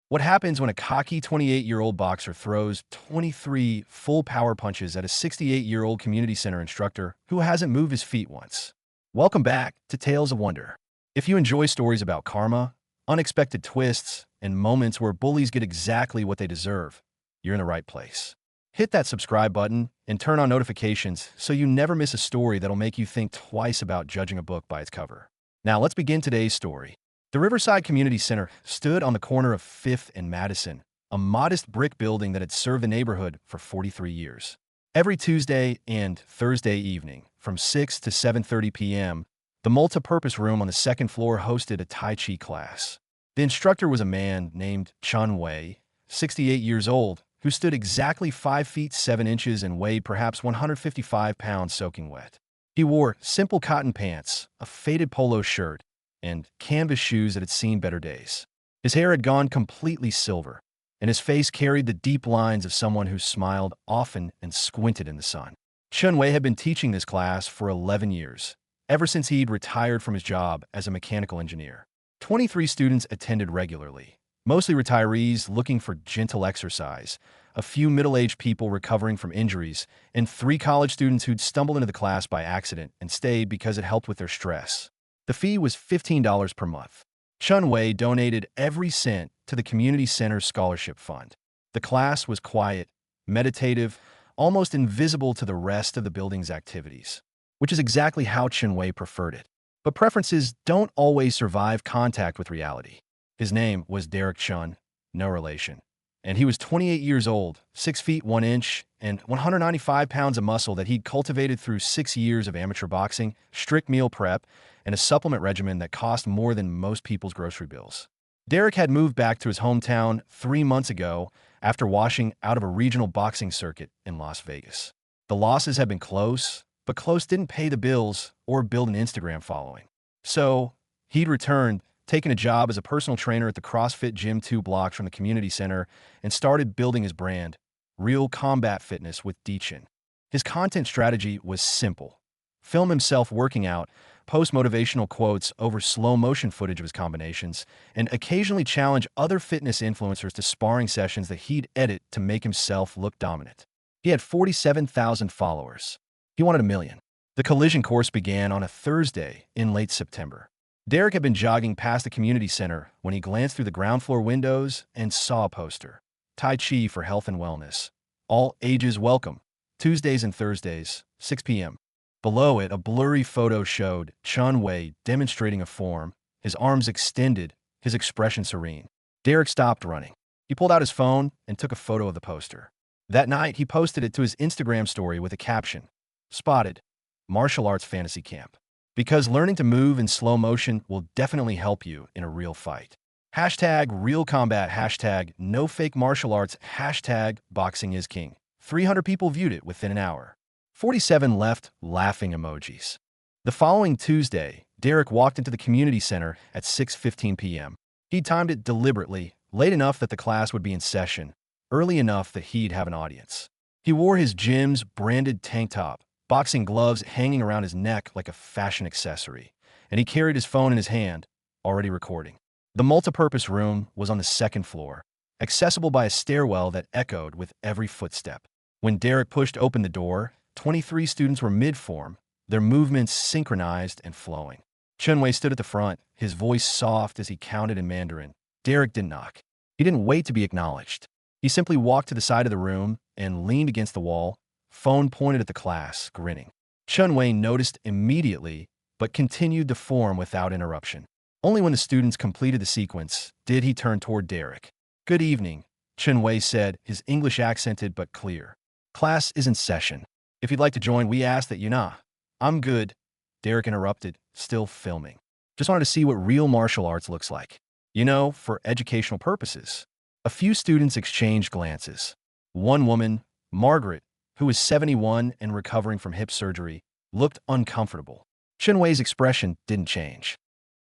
What happens when a cocky 28-year-old boxer throws 23 full power punches at a 68-year-old community center instructor who hasn't moved his feet once? Welcome back to Tales of Wonder. If you enjoy stories about karma, unexpected twists, and moments where bullies get exactly what they deserve, you're in the right place. Hit that subscribe button and turn on notifications so you never miss a story that'll make you think twice about judging a book by its cover. Now let's begin today's story. The Riverside Community Center stood on the corner of 5th and Madison, a modest brick building that had served the neighborhood for 43 years. Every Tuesday and Thursday evening, from 6 to 7:30 p.m., the multi-purpose room on the second floor hosted a Tai Chi class. The instructor was a man named Chun Wei, 68 years old, who stood exactly 5 feet 7 inches and weighed perhaps 155 pounds soaking wet. He wore simple cotton pants, a faded polo shirt, and canvas shoes that had seen better days. His hair had gone completely silver, and his face carried the deep lines of someone who smiled often and squinted in the sun. Chun Wei had been teaching this class for 11 years, ever since he'd retired from his job as a mechanical engineer. 23 students attended regularly, mostly retirees looking for gentle exercise, a few middle-aged people recovering from injuries, and 3 college students who'd stumbled into the class by accident and stayed because it helped with their stress. The fee was $15 per month. Chun Wei donated every cent to the community center's scholarship fund. The class was quiet, meditative, almost invisible to the rest of the building's activities, which is exactly how Chun Wei preferred it. But preferences don't always survive contact with reality. His name was Derek Chun, no relation. And he was 28 years old, 6 feet 1 inch, and 195 pounds of muscle that he'd cultivated through 6 years of amateur boxing, strict meal prep, and a supplement regimen that cost more than most people's grocery bills. Derek had moved back to his hometown 3 months ago after washing out of a regional boxing circuit in Las Vegas. The losses had been close, but close didn't pay the bills or build an Instagram following. So he'd returned, taken a job as a personal trainer at the CrossFit gym 2 blocks from the community center, and started building his brand, Real Combat Fitness with Deechin. His content strategy was simple. Film himself working out, post motivational quotes over slow motion footage of his combinations, and occasionally challenge other fitness influencers to sparring sessions that he'd edit to make himself look dominant. He had 47,000 followers. He wanted 1,000,000. The collision course began on a Thursday in late September. Derek had been jogging past the community center when he glanced through the ground floor windows and saw a poster. Tai Chi for health and wellness. All ages welcome. Tuesdays and Thursdays, 6 p.m. Below it, a blurry photo showed Chun Wei demonstrating a form, his arms extended, his expression serene. Derek stopped running. He pulled out his phone and took a photo of the poster. That night, he posted it to his Instagram story with a caption, "Spotted, Martial Arts Fantasy Camp." Because learning to move in slow motion will definitely help you in a real fight. Hashtag real combat, hashtag no fake martial arts, hashtag boxing is king. 300 people viewed it within an hour. 47 left laughing emojis. The following Tuesday, Derek walked into the community center at 6:15 p.m. He timed it deliberately, late enough that the class would be in session, early enough that he'd have an audience. He wore his gym's branded tank top, boxing gloves hanging around his neck like a fashion accessory, and he carried his phone in his hand, already recording. The multipurpose room was on the second floor, accessible by a stairwell that echoed with every footstep. When Derek pushed open the door, 23 students were mid-form, their movements synchronized and flowing. Chun Wei stood at the front, his voice soft as he counted in Mandarin. Derek didn't knock. He didn't wait to be acknowledged. He simply walked to the side of the room and leaned against the wall, phone pointed at the class, grinning. Chun Wei noticed immediately, but continued to form without interruption. Only when the students completed the sequence did he turn toward Derek. "Good evening," Chun Wei said, his English accented but clear. "Class is in session. If you'd like to join, we ask that you nah." "I'm good," Derek interrupted, still filming. "Just wanted to see what real martial arts looks like. You know, for educational purposes." A few students exchanged glances. One woman, Margaret, who was 71 and recovering from hip surgery, looked uncomfortable. Chun Wei's expression didn't change.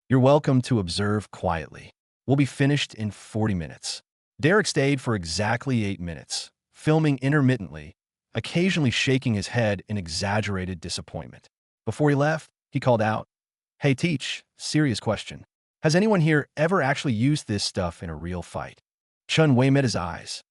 "You're welcome to observe quietly. We'll be finished in 40 minutes. Derek stayed for exactly 8 minutes, filming intermittently, occasionally shaking his head in exaggerated disappointment. Before he left, he called out, "Hey, Teach, serious question. Has anyone here ever actually used this stuff in a real fight?" Chun Wei met his eyes.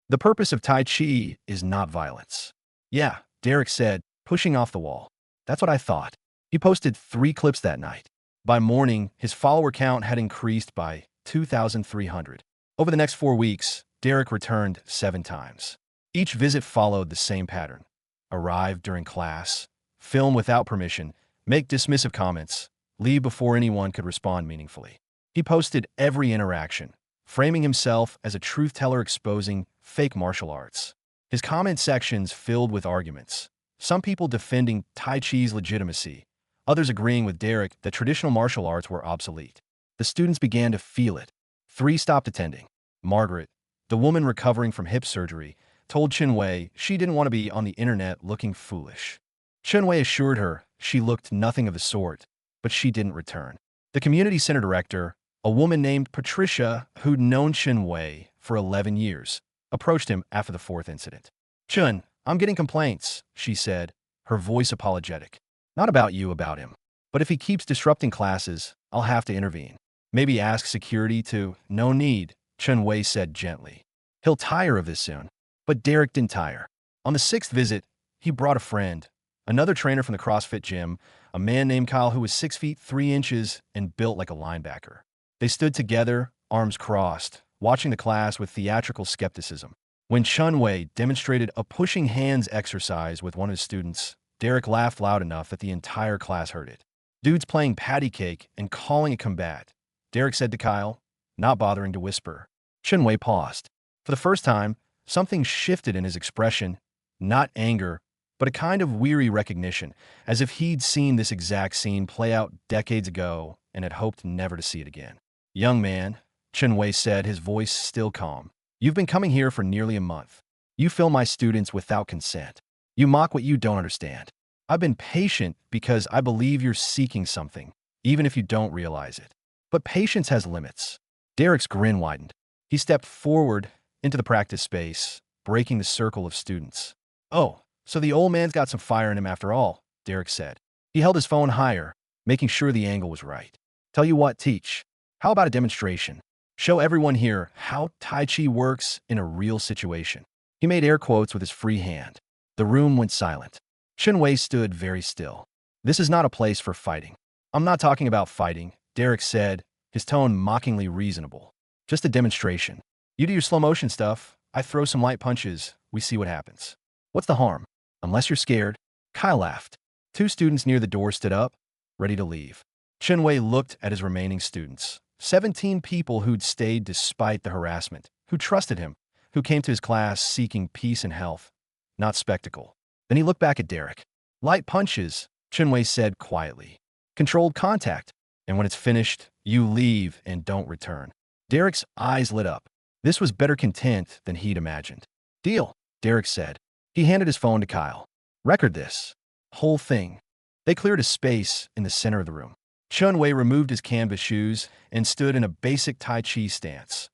The purpose of Tai Chi is not violence. Yeah, Derek said, pushing off the wall. That's what I thought. He posted 3 clips that night. By morning, his follower count had increased by 2,300. Over the next 4 weeks, Derek returned 7 times. Each visit followed the same pattern. Arrive during class, film without permission, make dismissive comments, leave before anyone could respond meaningfully. He posted every interaction, framing himself as a truth-teller exposing fake martial arts. His comment sections filled with arguments, some people defending Tai Chi's legitimacy, others agreeing with Derek that traditional martial arts were obsolete. The students began to feel it. 3 stopped attending. Margaret, the woman recovering from hip surgery, told Chun Wei she didn't want to be on the internet looking foolish. Chun Wei assured her she looked nothing of the sort, but she didn't return. The community center director, a woman named Patricia who'd known Chun Wei for 11 years, approached him after the 4th incident. Chun, I'm getting complaints, she said, her voice apologetic. Not about you, about him. But if he keeps disrupting classes, I'll have to intervene. Maybe ask security to. No need, Chun Wei said gently. He'll tire of this soon. But Derek didn't tire. On the 6th visit, he brought a friend, another trainer from the CrossFit gym, a man named Kyle who was 6 feet 3 inches and built like a linebacker. They stood together, arms crossed, watching the class with theatrical skepticism. When Chun Wei demonstrated a pushing hands exercise with one of his students, Derek laughed loud enough that the entire class heard it. Dude's playing patty cake and calling it combat, Derek said to Kyle, not bothering to whisper. Chun Wei paused. For the first time, something shifted in his expression, not anger, but a kind of weary recognition, as if he'd seen this exact scene play out decades ago and had hoped never to see it again. Young man, Chun Wei said, his voice still calm. You've been coming here for nearly a month. You film my students without consent. You mock what you don't understand. I've been patient because I believe you're seeking something, even if you don't realize it. But patience has limits. Derek's grin widened. He stepped forward into the practice space, breaking the circle of students. Oh, so the old man's got some fire in him after all, Derek said. He held his phone higher, making sure the angle was right. Tell you what, teach. How about a demonstration? Show everyone here how Tai Chi works in a real situation. He made air quotes with his free hand. The room went silent. Chun Wei stood very still. This is not a place for fighting. I'm not talking about fighting, Derek said, his tone mockingly reasonable. Just a demonstration. You do your slow motion stuff, I throw some light punches, we see what happens. What's the harm? Unless you're scared. Kyle laughed. 2 students near the door stood up, ready to leave. Chun Wei looked at his remaining students. 17 people who'd stayed despite the harassment, who trusted him, who came to his class seeking peace and health, not spectacle. Then he looked back at Derek. Light punches, Chun Wei said quietly. Controlled contact. And when it's finished, you leave and don't return. Derek's eyes lit up. This was better content than he'd imagined. Deal, Derek said. He handed his phone to Kyle. Record this. Whole thing. They cleared a space in the center of the room. Chun Wei removed his canvas shoes and stood in a basic Tai Chi stance.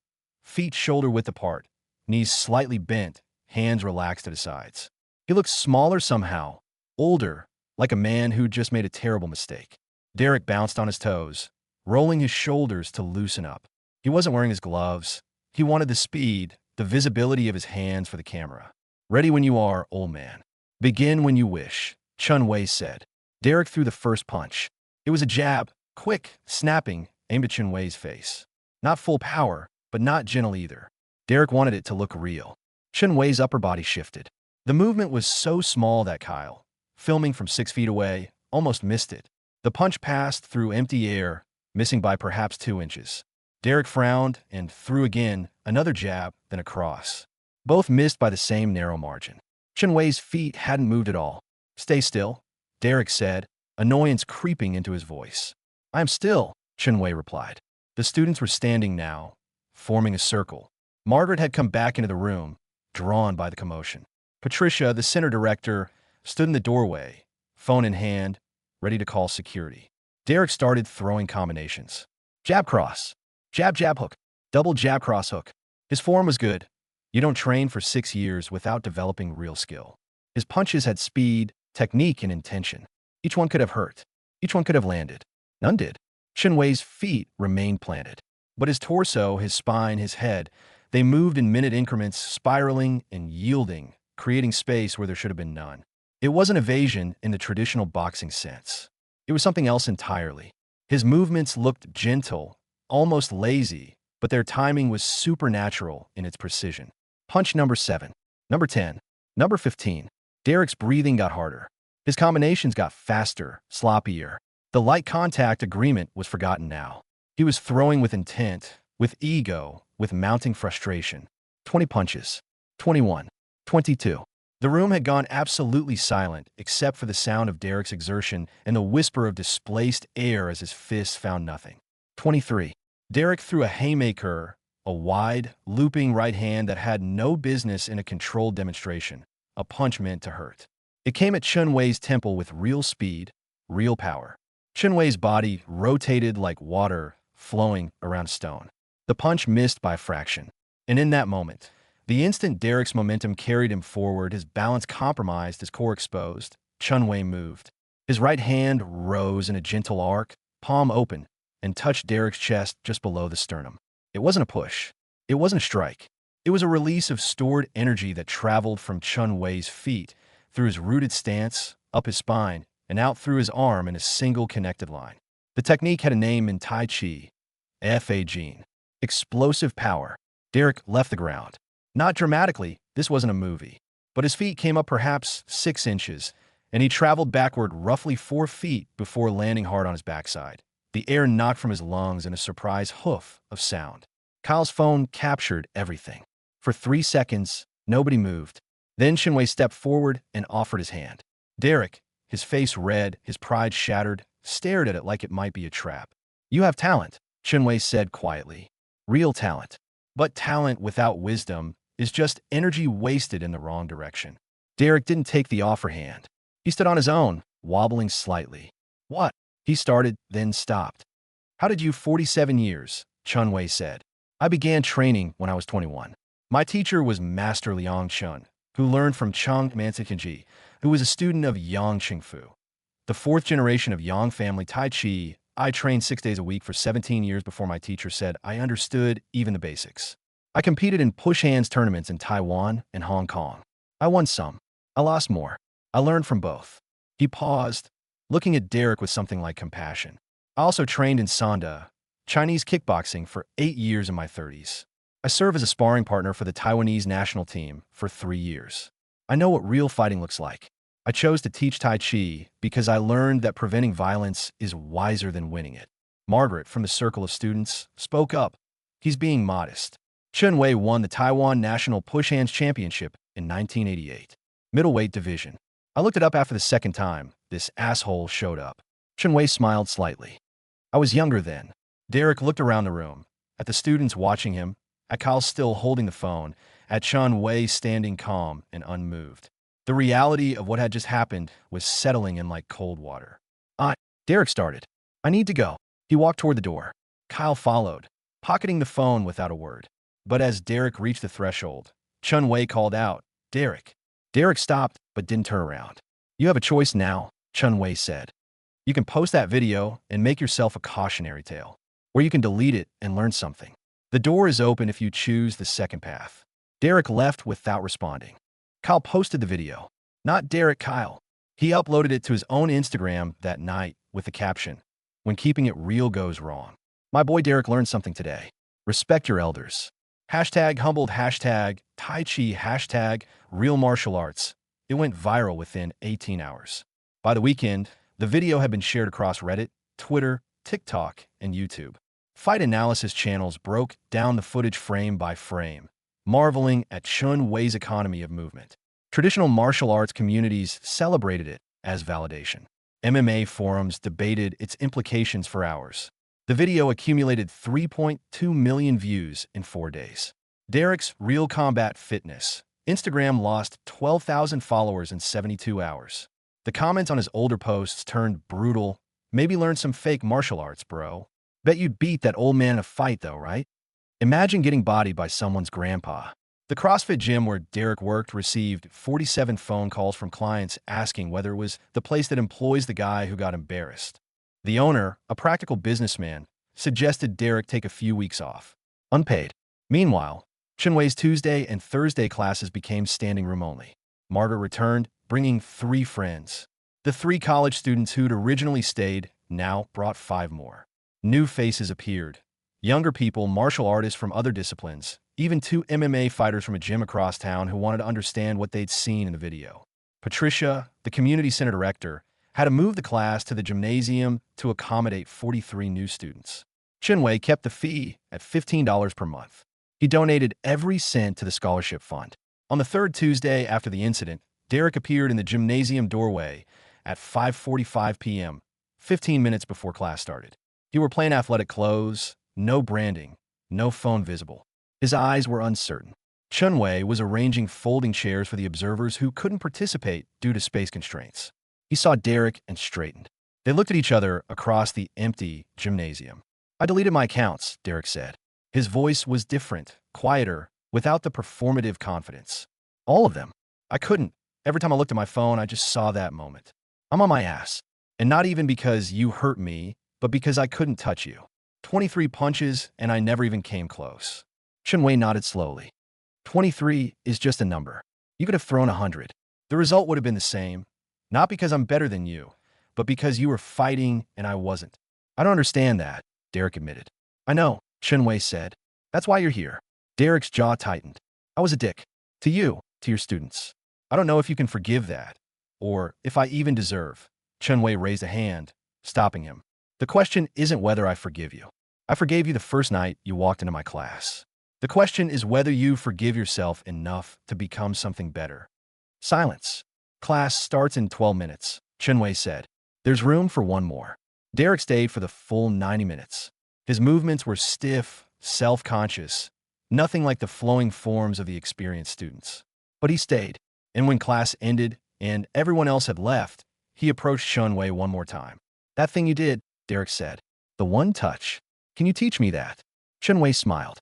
Feet shoulder-width apart, knees slightly bent, hands relaxed to the sides. He looked smaller somehow, older, like a man who'd just made a terrible mistake. Derek bounced on his toes, rolling his shoulders to loosen up. He wasn't wearing his gloves. He wanted the speed, the visibility of his hands for the camera. Ready when you are, old man. Begin when you wish, Chun Wei said. Derek threw the first punch. It was a jab, quick, snapping, aimed at Chun Wei's face. Not full power, but not gentle either. Derek wanted it to look real. Chun Wei's upper body shifted. The movement was so small that Kyle, filming from 6 feet away, almost missed it. The punch passed through empty air, missing by perhaps 2 inches. Derek frowned and threw again, another jab, then a cross. Both missed by the same narrow margin. Chun Wei's feet hadn't moved at all. Stay still, Derek said, annoyance creeping into his voice. I am still, Chun Wei replied. The students were standing now, forming a circle. Margaret had come back into the room, drawn by the commotion. Patricia, the center director, stood in the doorway, phone in hand, ready to call security. Derek started throwing combinations. Jab cross, jab jab hook, double jab cross hook. His form was good. You don't train for 6 years without developing real skill. His punches had speed, technique, and intention. Each one could have hurt. Each one could have landed. None did. Chun Wei's feet remained planted. But his torso, his spine, his head, They moved in minute increments, spiraling and yielding, creating space where there should have been none. It wasn't evasion in the traditional boxing sense. It was something else entirely. His movements looked gentle, almost lazy, but their timing was supernatural in its precision. Punch number 7. Number 10. Number 15. Derek's breathing got harder. His combinations got faster, sloppier. The light contact agreement was forgotten now. He was throwing with intent, with ego, with mounting frustration. 20 punches. 21. 22. The room had gone absolutely silent, except for the sound of Derek's exertion and the whisper of displaced air as his fists found nothing. 23. Derek threw a haymaker, a wide, looping right hand that had no business in a controlled demonstration, a punch meant to hurt. It came at Chun Wei's temple with real speed, real power. Chun Wei's body rotated like water flowing around a stone. The punch missed by a fraction. And in that moment, the instant Derek's momentum carried him forward, his balance compromised, his core exposed, Chun Wei moved. His right hand rose in a gentle arc, palm open, and touched Derek's chest just below the sternum. It wasn't a push. It wasn't a strike. It was a release of stored energy that traveled from Chun Wei's feet, through his rooted stance, up his spine, and out through his arm in a single connected line. The technique had a name in Tai Chi, Fa Gene. Explosive power. Derek left the ground. Not dramatically, this wasn't a movie, but his feet came up perhaps 6 inches, and he traveled backward roughly 4 feet before landing hard on his backside. The air knocked from his lungs in a surprise hoof of sound. Kyle's phone captured everything. For 3 seconds, nobody moved. Then Chun Wei stepped forward and offered his hand. Derek, his face red, his pride shattered, stared at it like it might be a trap. "You have talent," Chun Wei said quietly. "Real talent. But talent without wisdom is just energy wasted in the wrong direction." Derek didn't take the offer hand. He stood on his own, wobbling slightly. "What?" He started, then stopped. "How did you 47 years?" Chun Wei said. "I began training when I was 21. My teacher was Master Liang Chun, who learned from Chang Manzikinji, who was a student of Yang Qingfu. The 4th generation of Yang family Tai Chi. I trained 6 days a week for 17 years before my teacher said I understood even the basics. I competed in push hands tournaments in Taiwan and Hong Kong. I won some. I lost more. I learned from both." He paused, looking at Derek with something like compassion. "I also trained in Sanda, Chinese kickboxing, for 8 years in my 30s. I served as a sparring partner for the Taiwanese national team for 3 years. I know what real fighting looks like. I chose to teach Tai Chi because I learned that preventing violence is wiser than winning it." Margaret, from the circle of students, spoke up. "He's being modest." Chun Wei won the Taiwan National Push Hands Championship in 1988. Middleweight division. I looked it up after the second time this asshole showed up. Chun Wei smiled slightly. "I was younger then." Derek looked around the room, at the students watching him, at Kyle still holding the phone, at Chun Wei standing calm and unmoved. The reality of what had just happened was settling in like cold water. Derek started. "I need to go." He walked toward the door. Kyle followed, pocketing the phone without a word. But as Derek reached the threshold, Chun Wei called out, "Derek." Derek stopped, but didn't turn around. "You have a choice now," Chun Wei said. "You can post that video and make yourself a cautionary tale, or you can delete it and learn something. The door is open if you choose the second path." Derek left without responding. Kyle posted the video. Not Derek, Kyle. He uploaded it to his own Instagram that night with the caption, "When keeping it real goes wrong. My boy Derek learned something today. Respect your elders. Hashtag humbled, hashtag Tai Chi, hashtag real martial arts." It went viral within 18 hours. By the weekend, the video had been shared across Reddit, Twitter, TikTok, and YouTube. Fight analysis channels broke down the footage frame by frame, marveling at Chun Wei's economy of movement. Traditional martial arts communities celebrated it as validation. MMA forums debated its implications for hours. The video accumulated 3.2 million views in 4 days. Derek's Real Combat Fitness. Instagram lost 12,000 followers in 72 hours. The comments on his older posts turned brutal. "Maybe learn some fake martial arts, bro. Bet you'd beat that old man in a fight, though, right?" Imagine getting bodied by someone's grandpa. The CrossFit gym where Derek worked received 47 phone calls from clients asking whether it was the place that employs the guy who got embarrassed. The owner, a practical businessman, suggested Derek take a few weeks off, unpaid. Meanwhile, Chunwei's Tuesday and Thursday classes became standing room only. Margaret returned, bringing 3 friends. The 3 college students who'd originally stayed now brought 5 more. New faces appeared. Younger people, martial artists from other disciplines, even 2 MMA fighters from a gym across town who wanted to understand what they'd seen in the video. Patricia, the community center director, had to move the class to the gymnasium to accommodate 43 new students. Chunwei kept the fee at $15 per month. He donated every cent to the scholarship fund. On the 3rd Tuesday after the incident, Derek appeared in the gymnasium doorway at 5:45 p.m., 15 minutes before class started. He wore plain athletic clothes, no branding, no phone visible. His eyes were uncertain. Chunwei was arranging folding chairs for the observers who couldn't participate due to space constraints. He saw Derek and straightened. They looked at each other across the empty gymnasium. "I deleted my accounts," Derek said. His voice was different, quieter, without the performative confidence. "All of them. I couldn't. Every time I looked at my phone, I just saw that moment. I'm on my ass. And not even because you hurt me, but because I couldn't touch you. 23 punches, and I never even came close." Chunwei nodded slowly. 23 is just a number. You could have thrown 100. The result would have been the same. Not because I'm better than you, but because you were fighting and I wasn't. "I don't understand that," Derek admitted. "I know," Chunwei said. "That's why you're here." Derek's jaw tightened. "I was a dick. To you, to your students. I don't know if you can forgive that, or if I even deserve." Chunwei raised a hand, stopping him. "The question isn't whether I forgive you. I forgave you the first night you walked into my class. The question is whether you forgive yourself enough to become something better." Silence. "Class starts in 12 minutes, Chunwei said. "There's room for one more." Derek stayed for the full 90 minutes. His movements were stiff, self-conscious, nothing like the flowing forms of the experienced students. But he stayed, and when class ended and everyone else had left, he approached Chunwei one more time. "That thing you did," Derek said. "The one touch. Can you teach me that?" Chunwei smiled.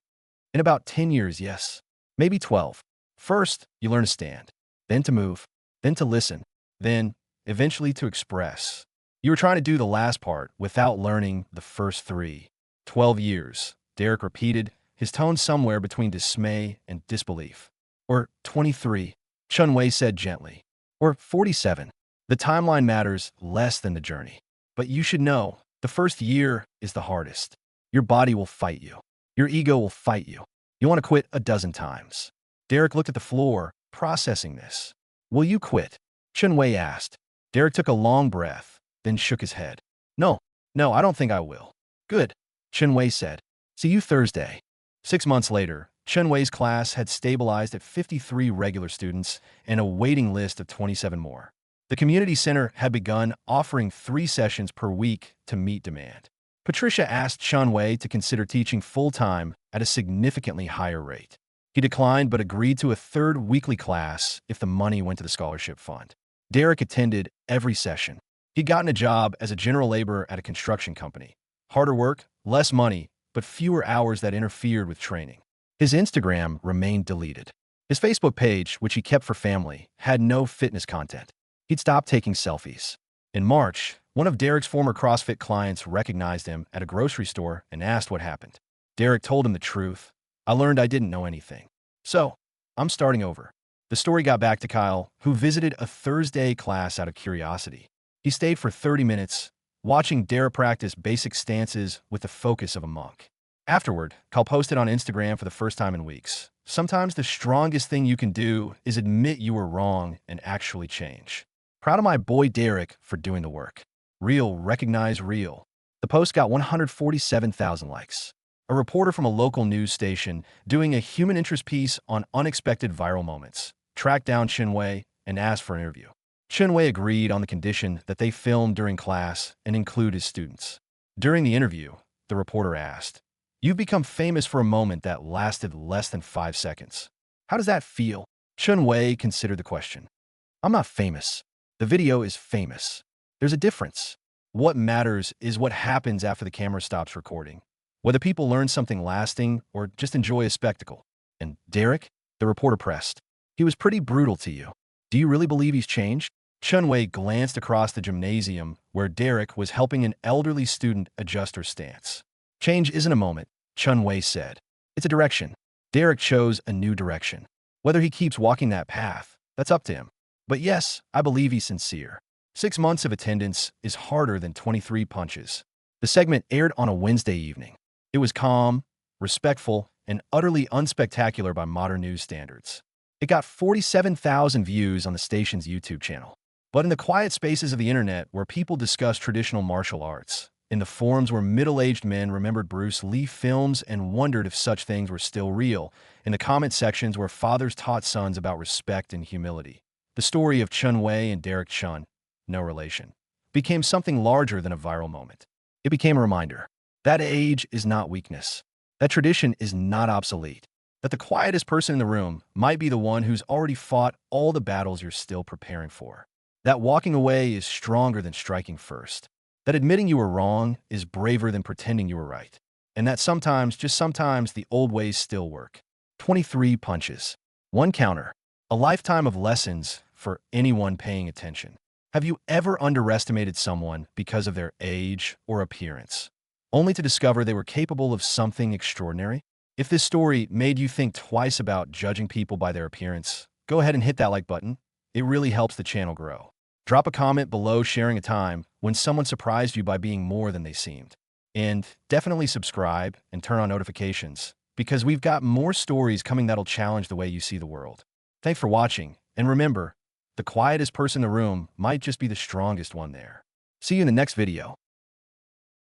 "In about 10 years, yes. Maybe 12. First, you learn to stand, then to move, then to listen, then, eventually to express. You were trying to do the last part without learning the first 3. 12 years, Derek repeated, his tone somewhere between dismay and disbelief. "Or 23, Chunwei said gently. "Or 47. The timeline matters less than the journey. But you should know, the first year is the hardest. Your body will fight you. Your ego will fight you. You want to quit a dozen times." Derek looked at the floor, processing this. "Will you quit?" Chunwei asked. Derek took a long breath, then shook his head. No, I don't think I will." "Good," Chunwei said. "See you Thursday." 6 months later, Chunwei's class had stabilized at 53 regular students and a waiting list of 27 more. The community center had begun offering 3 sessions per week to meet demand. Patricia asked Chunwei to consider teaching full-time at a significantly higher rate. He declined but agreed to a 3rd weekly class if the money went to the scholarship fund. Derek attended every session. He'd gotten a job as a general laborer at a construction company. Harder work, less money, but fewer hours that interfered with training. His Instagram remained deleted. His Facebook page, which he kept for family, had no fitness content. He'd stopped taking selfies. In March, one of Derek's former CrossFit clients recognized him at a grocery store and asked what happened. Derek told him the truth. "I learned I didn't know anything. So, I'm starting over." The story got back to Kyle, who visited a Thursday class out of curiosity. He stayed for 30 minutes, watching Derek practice basic stances with the focus of a monk. Afterward, Kyle posted on Instagram for the first time in weeks. "Sometimes the strongest thing you can do is admit you were wrong and actually change. Proud of my boy Derek for doing the work. Real recognize real." The post got 147,000 likes. A reporter from a local news station doing a human interest piece on unexpected viral moments tracked down Chunwei and asked for an interview. Chunwei agreed on the condition that they film during class and include his students. During the interview, the reporter asked, "You've become famous for a moment that lasted less than 5 seconds. How does that feel?" Chunwei considered the question. "I'm not famous. The video is famous. There's a difference. What matters is what happens after the camera stops recording. Whether people learn something lasting or just enjoy a spectacle." "And Derek?" the reporter pressed. "He was pretty brutal to you. Do you really believe he's changed?" Chunwei glanced across the gymnasium where Derek was helping an elderly student adjust her stance. "Change isn't a moment," Chunwei said. "It's a direction." Derek chose a new direction. Whether he keeps walking that path, that's up to him. But yes, I believe he's sincere. 6 months of attendance is harder than 23 punches. The segment aired on a Wednesday evening. It was calm, respectful, and utterly unspectacular by modern news standards. It got 47,000 views on the station's YouTube channel. But in the quiet spaces of the internet where people discuss traditional martial arts, in the forums where middle-aged men remembered Bruce Lee films and wondered if such things were still real, in the comment sections where fathers taught sons about respect and humility, the story of Chun Wei and Derek Chun, no relation, became something larger than a viral moment. It became a reminder that age is not weakness, that tradition is not obsolete, that the quietest person in the room might be the one who's already fought all the battles you're still preparing for, that walking away is stronger than striking first, that admitting you were wrong is braver than pretending you were right, and that sometimes, just sometimes, the old ways still work. 23 punches, one counter, a lifetime of lessons for anyone paying attention. Have you ever underestimated someone because of their age or appearance, only to discover they were capable of something extraordinary? If this story made you think twice about judging people by their appearance, go ahead and hit that like button. It really helps the channel grow. Drop a comment below sharing a time when someone surprised you by being more than they seemed. And definitely subscribe and turn on notifications, because we've got more stories coming that'll challenge the way you see the world. Thanks for watching, and remember, the quietest person in the room might just be the strongest one there. See you in the next video.